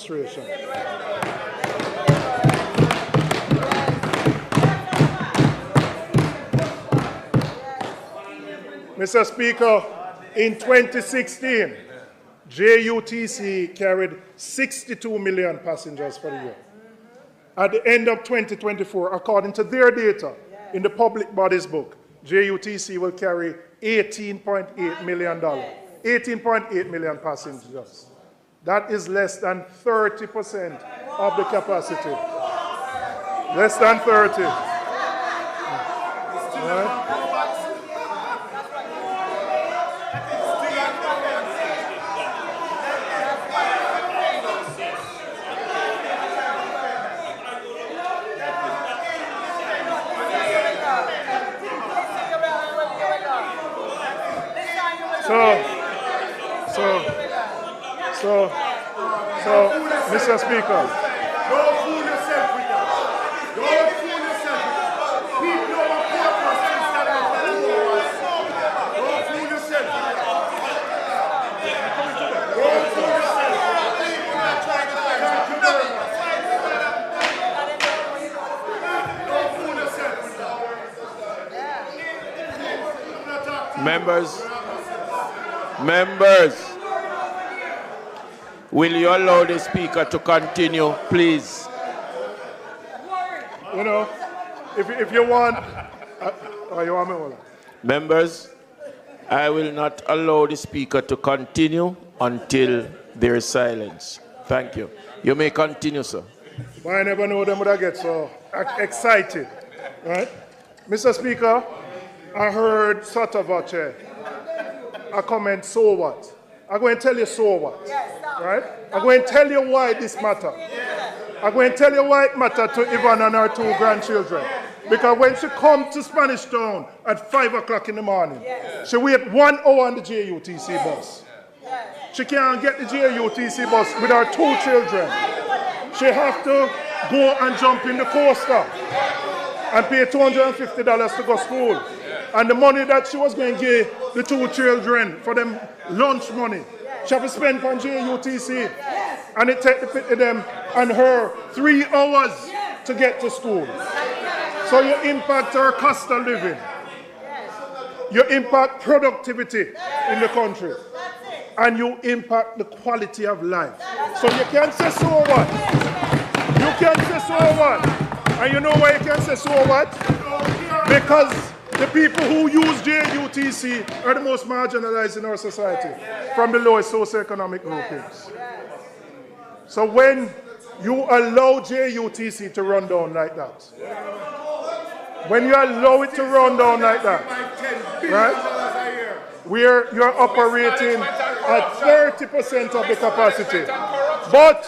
administration. Mr. Speaker, in 2016, JUTC carried 62 million passengers for the year. At the end of 2024, according to their data in the public bodies book, JUTC will carry $18.8 million, 18.8 million passengers. That is less than 30% of the capacity. Less than 30. Right? So, Mr. Speaker. Don't fool yourself with that. Don't fool yourself with that. People know what purpose is that don't fool yourself with that. Don't fool yourself. Don't fool yourself with that. Members, will you allow the speaker to continue, please? You know, if you want, you want me to? Members, I will not allow the speaker to continue until there is silence. Thank you. You may continue, sir. But I never know them would I get so excited, right? Mr. Speaker, I heard Sotavache a comment, so what? I'm going to tell you so what, right? I'm going to tell you why this matter. I'm going to tell you why it matters to Yvonne and her 2 grandchildren. Because when she come to Spanish Town at 5 o'clock in the morning, she wait 1 hour on the JUTC bus. She can't get the JUTC bus with her 2 children. She have to go and jump in the coaster and pay $250 to go to school. And the money that she was going to give the 2 children for them lunch money, she have to spend on JUTC. And it take them and her 3 hours to get to school. So you impact her cost of living. You impact productivity in the country. And you impact the quality of life. So you can't say so what. You can't say so what. And you know why you can't say so what? Because the people who use JUTC are the most marginalized in our society, from the lowest socioeconomic groupings. So when you allow JUTC to run down like that, when you allow it to run down like that, right, where you're operating at 30% of the capacity, but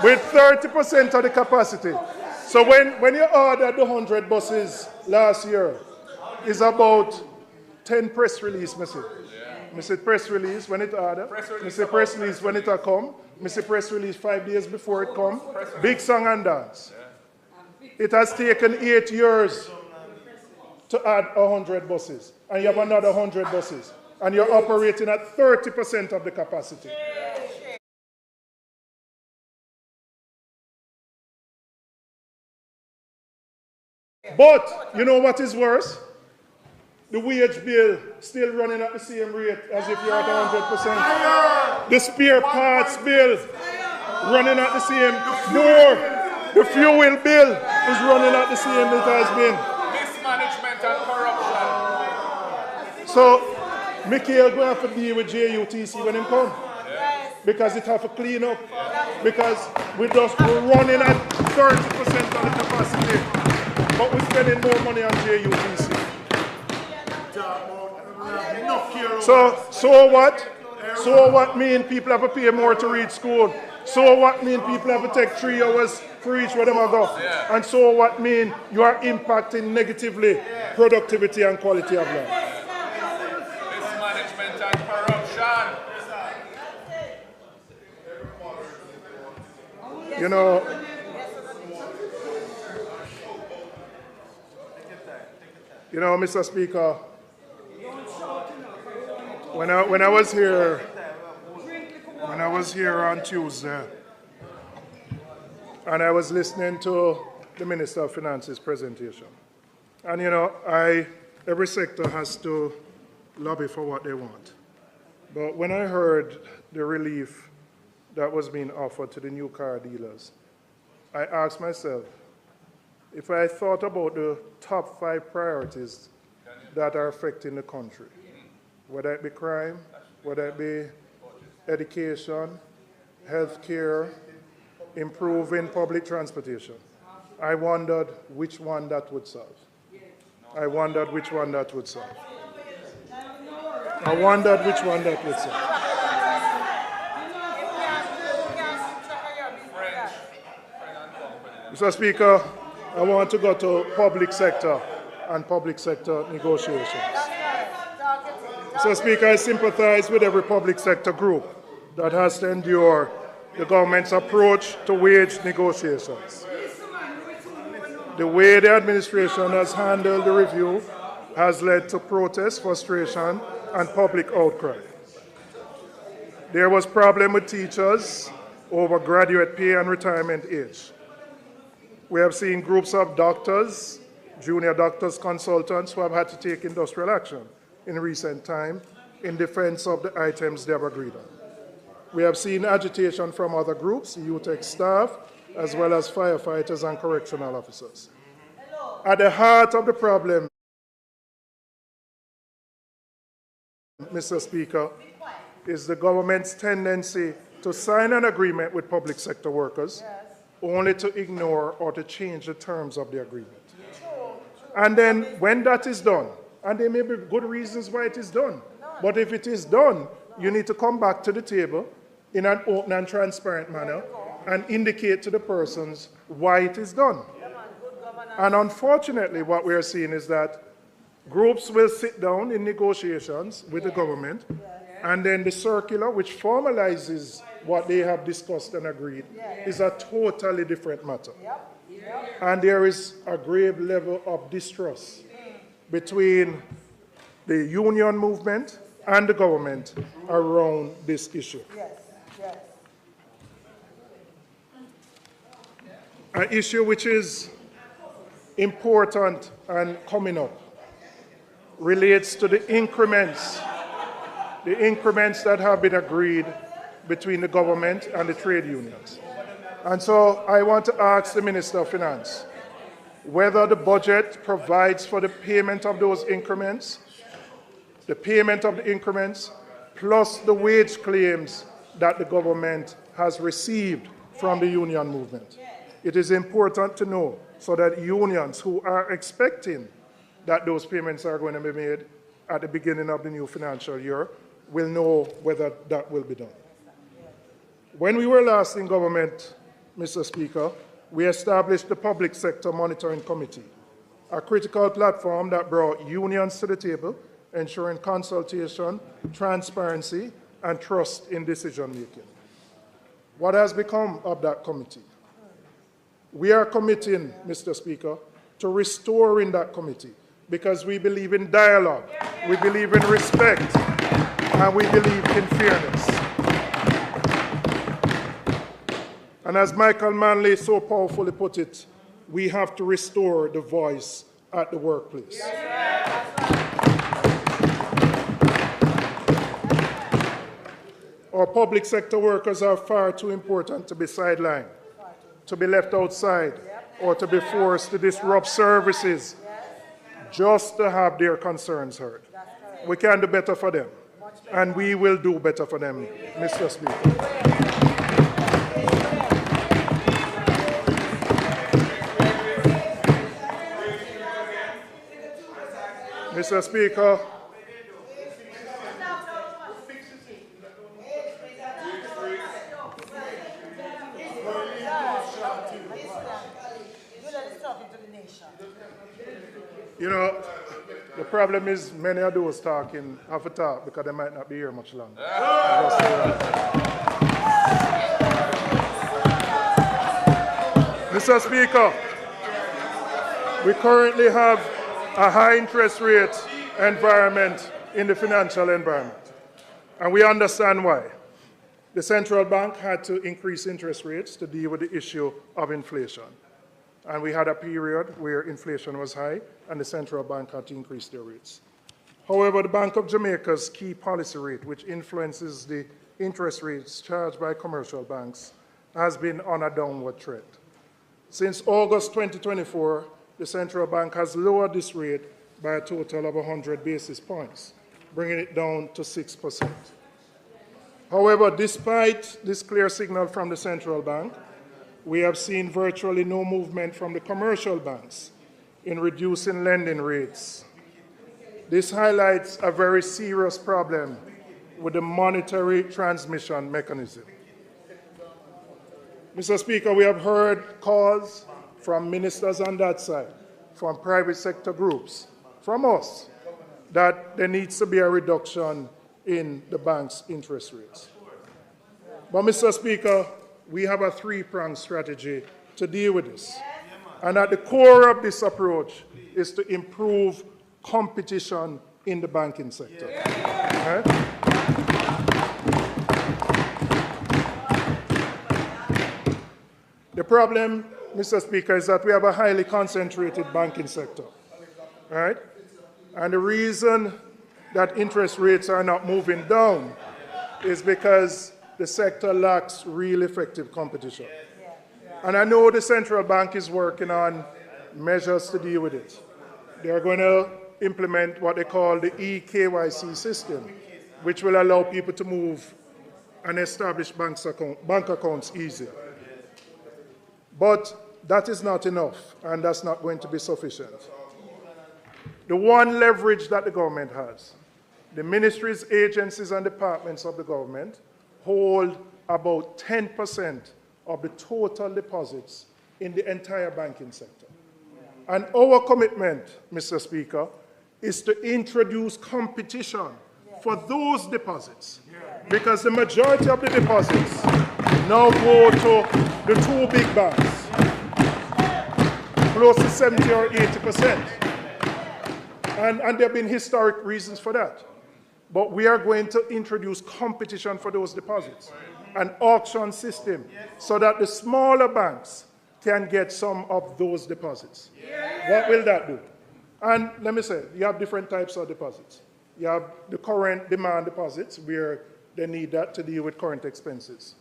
with 30% of the capacity. So when you ordered the 100 buses last year, it's about 10 press release, Mr. Mr. Press release when it ordered, Mr. Press release when it come, Mr. Press release 5 days before it come, big song and dance. It has taken 8 years to add 100 buses, and you have another 100 buses, and you're operating at 30% of the capacity. But you know what is worse? The wage bill still running at the same rate as if you're at 100%. The spare parts bill running at the same more. The fuel bill is running at the same it has been. Mismanagement and corruption. So Mickey will go have to deal with JUTC when he come. Because it have to clean up. Because we're just running at 30% of the capacity. But we're spending more money on JUTC. So what? So what mean people have to pay more to reach school? So what mean people have to take 3 hours to reach where they want to go? And so what mean you are impacting negatively productivity and quality of life? Mismanagement and corruption. You know, Mr. Speaker, when I was here when I was here on Tuesday, and I was listening to the Minister of Finance's presentation. And you know, every sector has to lobby for what they want. But when I heard the relief that was being offered to the new car dealers, I asked myself, if I thought about the top 5 priorities that are affecting the country, whether it be crime, whether it be education, healthcare, improving public transportation, I wondered which one that would solve. I wondered which one that would solve. I wondered which one that would solve. Mr. Speaker, I want to go to public sector and public sector negotiations. Mr. Speaker, I sympathize with every public sector group that has to endure the government's approach to wage negotiations. The way the administration has handled the review has led to protest, frustration, and public outcry. There was problem with teachers over graduate pay and retirement age. We have seen groups of doctors, junior doctors, consultants who have had to take industrial action in recent time in defense of the items they have agreed on. We have seen agitation from other groups, UTEC staff, as well as firefighters and correctional officers. At the heart of the problem, Mr. Speaker, is the government's tendency to sign an agreement with public sector workers only to ignore or to change the terms of the agreement. And then when that is done, and there may be good reasons why it is done, but if it is done, you need to come back to the table in an open and transparent manner and indicate to the persons why it is done. And unfortunately, what we are seeing is that groups will sit down in negotiations with the government, and then the circular, which formalizes what they have discussed and agreed, is a totally different matter. And there is a grave level of distrust between the union movement and the government around this issue. An issue which is important and coming up relates to the increments that have been agreed between the government and the trade unions. And so I want to ask the Minister of Finance whether the budget provides for the payment of those increments, plus the wage claims that the government has received from the union movement. It is important to know so that unions who are expecting that those payments are going to be made at the beginning of the new financial year will know whether that will be done. When we were last in government, Mr. Speaker, we established the Public Sector Monitoring Committee, a critical platform that brought unions to the table, ensuring consultation, transparency, and trust in decision-making. What has become of that committee? We are committing, Mr. Speaker, to restoring that committee because we believe in dialogue, we believe in respect, and we believe in fairness. And as Michael Manley so powerfully put it, we have to restore the voice at the workplace. Our public sector workers are far too important to be sidelined, to be left outside, or to be forced to disrupt services just to have their concerns heard. We can do better for them, and we will do better for them, Mr. Speaker. Mr. Speaker, you know, the problem is many of those talking have to talk because they might not be here much longer. Mr. Speaker, we currently have a high interest rate environment in the financial environment, and we understand why. the central bank had to increase interest rates to deal with the issue of inflation. And we had a period where inflation was high and the central bank had to increase their rates. However, the Bank of Jamaica's key policy rate, which influences the interest rates charged by commercial banks, has been on a downward trend. Since August 2024, the central bank has lowered this rate by a total of 100 basis points, bringing it down to 6%. However, despite this clear signal from the central bank, we have seen virtually no movement from the commercial banks in reducing lending rates. This highlights a very serious problem with the monetary transmission mechanism. Mr. Speaker, we have heard calls from ministers on that side, from private sector groups, from us, that there needs to be a reduction in the bank's interest rates. But, Mr. Speaker, we have a three-pronged strategy to deal with this. And at the core of this approach is to improve competition in the banking sector. Right? The problem, Mr. Speaker, is that we have a highly concentrated banking sector. Right? And the reason that interest rates are not moving down is because the sector lacks real effective competition. And I know the central bank is working on measures to deal with it. They are going to implement what they call the eKYC system, which will allow people to move and establish bank accounts easier. But that is not enough, and that's not going to be sufficient. The one leverage that the government has, the ministries, agencies, and departments of the government hold about 10% of the total deposits in the entire banking sector. And our commitment, Mr. Speaker, is to introduce competition for those deposits, because the majority of the deposits now go to the two big banks, close to 70 or 80%. And there have been historic reasons for that. But we are going to introduce competition for those deposits, an auction system, so that the smaller banks can get some of those deposits. What will that do? And let me say, you have different types of deposits. You have the current demand deposits, where they need that to deal with current expenses.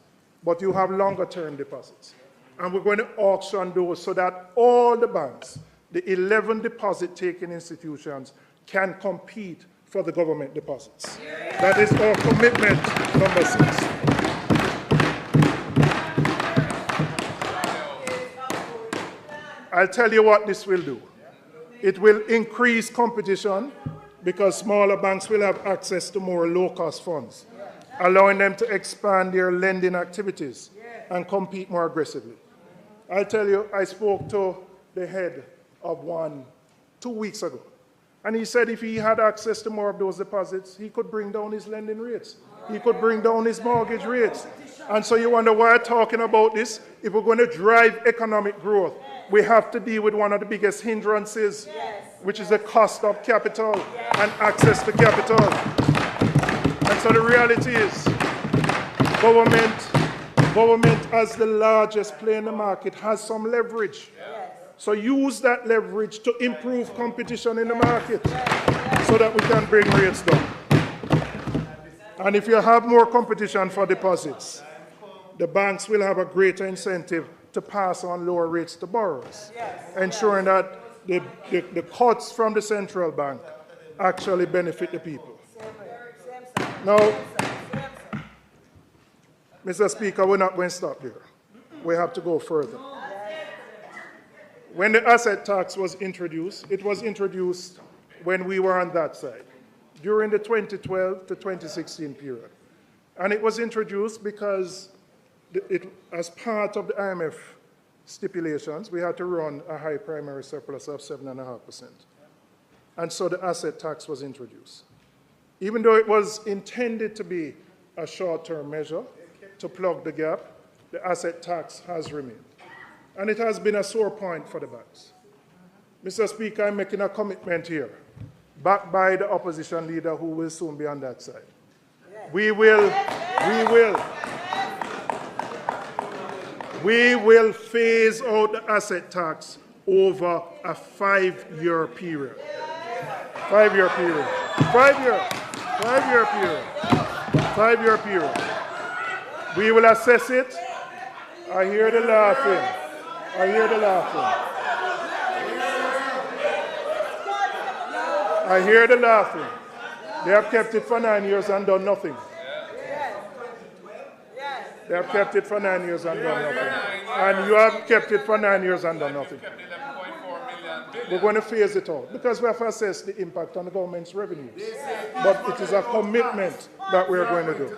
But you have longer-term deposits. And we're going to auction those so that all the banks, the 11 deposit-taking institutions, can compete for the government deposits. That is our commitment, number 6. I'll tell you what this will do. It will increase competition because smaller banks will have access to more low-cost funds, allowing them to expand their lending activities and compete more aggressively. I'll tell you, I spoke to the head of one 2 weeks ago, and he said if he had access to more of those deposits, he could bring down his lending rates. He could bring down his mortgage rates. And so you wonder why I'm talking about this? If we're going to drive economic growth, we have to deal with one of the biggest hindrances, which is the cost of capital and access to capital. And so the reality is, government as the largest player in the market has some leverage. So use that leverage to improve competition in the market so that we can bring rates down. And if you have more competition for deposits, the banks will have a greater incentive to pass on lower rates to borrowers, ensuring that the cuts from the central bank actually benefit the people. Now, Mr. Speaker, we're not going to stop there. We have to go further. When the asset tax was introduced, it was introduced when we were on that side, during the 2012 to 2016 period. And it was introduced because as part of the IMF stipulations, we had to run a high primary surplus of 7.5%. And so the asset tax was introduced. Even though it was intended to be a short-term measure to plug the gap, the asset tax has remained. And it has been a sore point for the banks. Mr. Speaker, I'm making a commitment here, backed by the opposition leader who will soon be on that side. We will We will phase out the asset tax over a 5-year period. 5-year period. 5-year. 5-year period. 5-year period. We will assess it. I hear the laughing. I hear the laughing. I hear the laughing. They have kept it for 9 years and done nothing. They have kept it for 9 years and done nothing. And you have kept it for 9 years and done nothing. We're going to phase it out because we have to assess the impact on the government's revenues. But it is a commitment that we're going to do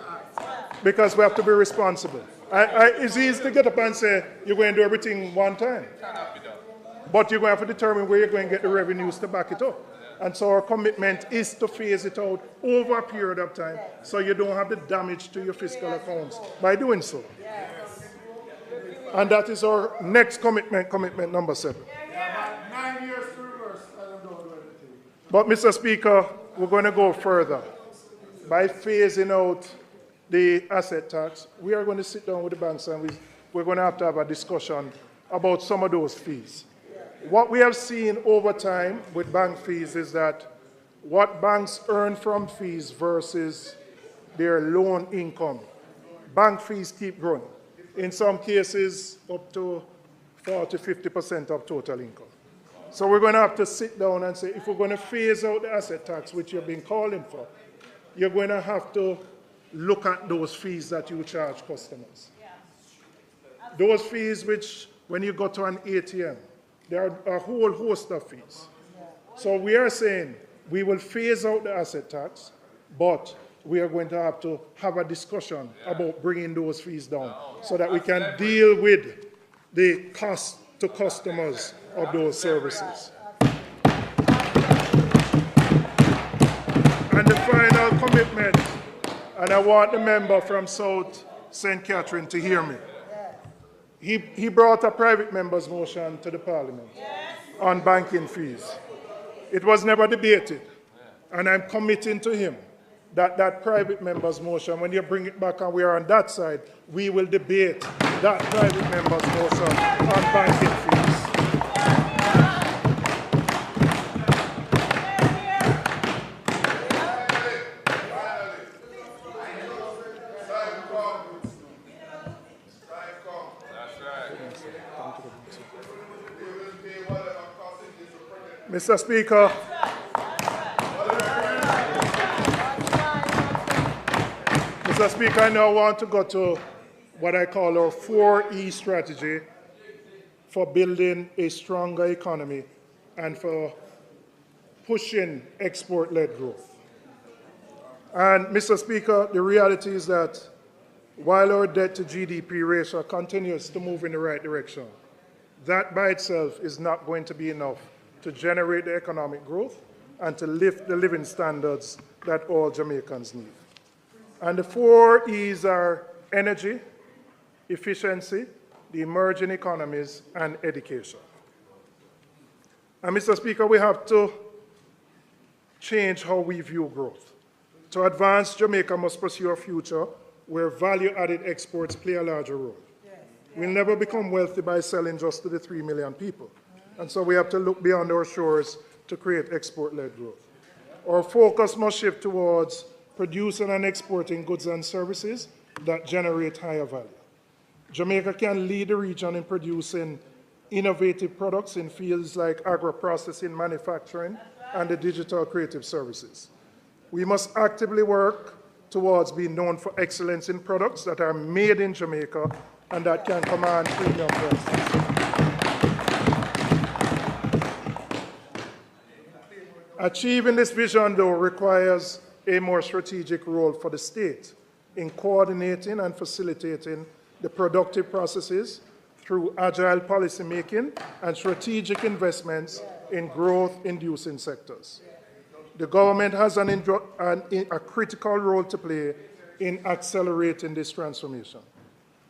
because we have to be responsible. It's easy to get up and say you're going to do everything one time. But you're going to have to determine where you're going to get the revenues to back it up. And so our commitment is to phase it out over a period of time so you don't have the damage to your fiscal accounts by doing so. And that is our next commitment, commitment number 7. 9 years to reverse. I don't know anything. But Mr. Speaker, we're going to go further. By phasing out the asset tax, we are going to sit down with the banks and we're going to have a discussion about some of those fees. What we have seen over time with bank fees is that what banks earn from fees versus their loan income, bank fees keep growing. In some cases, up to 40–50% of total income. So we're going to have to sit down and say, if we're going to phase out the asset tax, which you've been calling for, you're going to have to look at those fees that you charge customers. Those fees which, when you go to an ATM, there are a whole host of fees. So we are saying we will phase out the asset tax, but we are going to have a discussion about bringing those fees down so that we can deal with the cost to customers of those services. And the final commitment, and I want the member from South St. Catherine to hear me. He brought a private member's motion to the Parliament on banking fees. It was never debated, and I'm committing to him that private member's motion, when you bring it back and we are on that side, we will debate that private member's motion on banking fees. Mr. Speaker, I now want to go to what I call our 4E strategy for building a stronger economy and for pushing export-led growth. And, Mr. Speaker, the reality is that while our debt to GDP ratio continues to move in the right direction, that by itself is not going to be enough to generate the economic growth and to lift the living standards that all Jamaicans need. And the 4 E's are energy, efficiency, the emerging economies, and education. And Mr. Speaker, we have to change how we view growth. To advance, Jamaica must pursue a future where value-added exports play a larger role. We'll never become wealthy by selling just to the 3 million people. And so we have to look beyond our shores to create export-led growth. Our focus must shift towards producing and exporting goods and services that generate higher value. Jamaica can lead the region in producing innovative products in fields like agro-processing, manufacturing, and the digital creative services. We must actively work towards being known for excellence in products that are made in Jamaica and that can command premium prices. Achieving this vision, though, requires a more strategic role for the state in coordinating and facilitating the productive processes through agile policymaking and strategic investments in growth-inducing sectors. The government has a critical role to play in accelerating this transformation.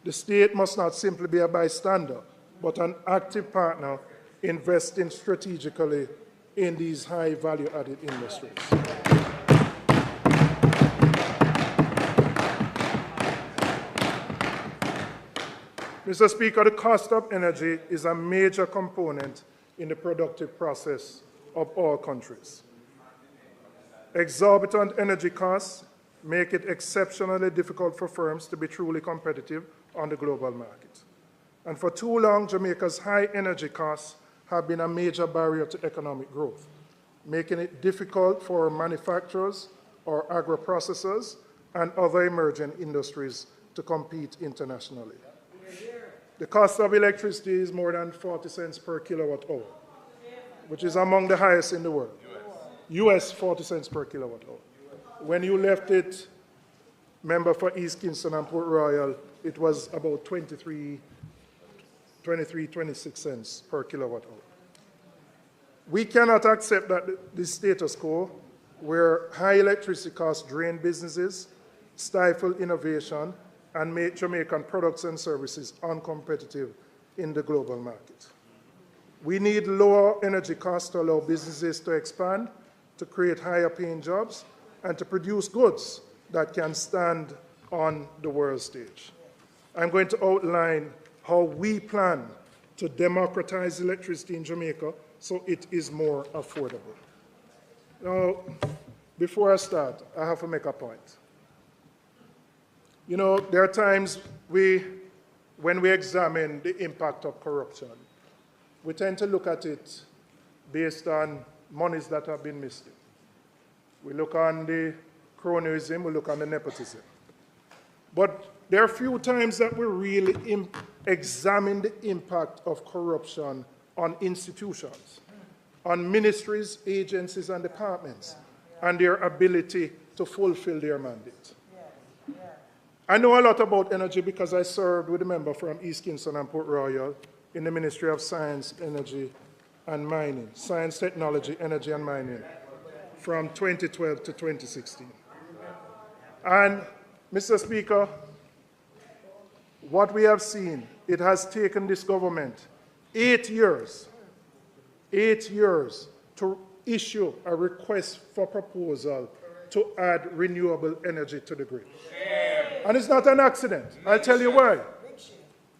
The state must not simply be a bystander, but an active partner investing strategically in these high value-added industries. Mr. Speaker, the cost of energy is a major component in the productive process of all countries. Exorbitant energy costs make it exceptionally difficult for firms to be truly competitive on the global market. And for too long, Jamaica's high energy costs have been a major barrier to economic growth, making it difficult for manufacturers or agro-processors and other emerging industries to compete internationally. The cost of electricity is more than 40 cents per kilowatt hour, which is among the highest in the world. US 40 cents per kilowatt hour. When you left it, member for East Kingston and Port Royal, it was about 26 cents per kilowatt hour. We cannot accept that the status quo, where high electricity costs drain businesses, stifle innovation, and make Jamaican products and services uncompetitive in the global market. We need lower energy costs to allow businesses to expand, to create higher paying jobs, and to produce goods that can stand on the world stage. I'm going to outline how we plan to democratize electricity in Jamaica so it is more affordable. Now, before I start, I have to make a point. You know, there are times when we examine the impact of corruption, we tend to look at it based on monies that have been missed. We look on the cronyism, we look on the nepotism. But there are few times that we really examine the impact of corruption on institutions, on ministries, agencies, and departments, and their ability to fulfill their mandate. I know a lot about energy because I served with a member from East Kingston and Port Royal in the Ministry of Science, Energy, and Mining, Science, Technology, Energy, and Mining, from 2012 to 2016. And, Mr. Speaker, what we have seen, it has taken this government 8 years to issue a request for proposal to add renewable energy to the grid. And it's not an accident. I'll tell you why.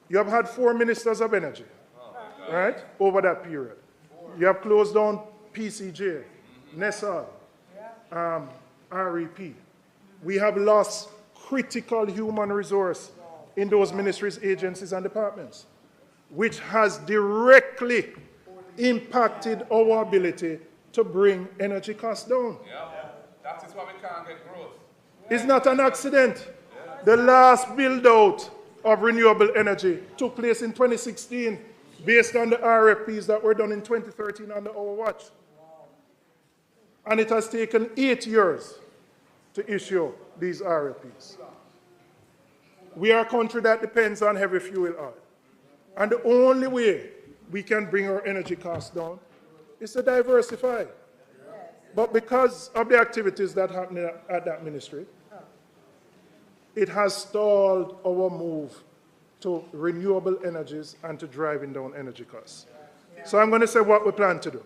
You have had 4 ministers of energy, right, over that period. You have closed down PCJ, NESA, REP. We have lost critical human resource in those ministries, agencies, and departments, which has directly impacted our ability to bring energy costs down. Yeah. That is why we can't get growth. It's not an accident. The last build-out of renewable energy took place in 2016 based on the RFPs that were done in 2013 under our watch. And it has taken 8 years to issue these RFPs. We are a country that depends on heavy fuel oil. And the only way we can bring our energy costs down is to diversify. But because of the activities that happen at that ministry, it has stalled our move to renewable energies and to driving down energy costs. So I'm going to say what we plan to do.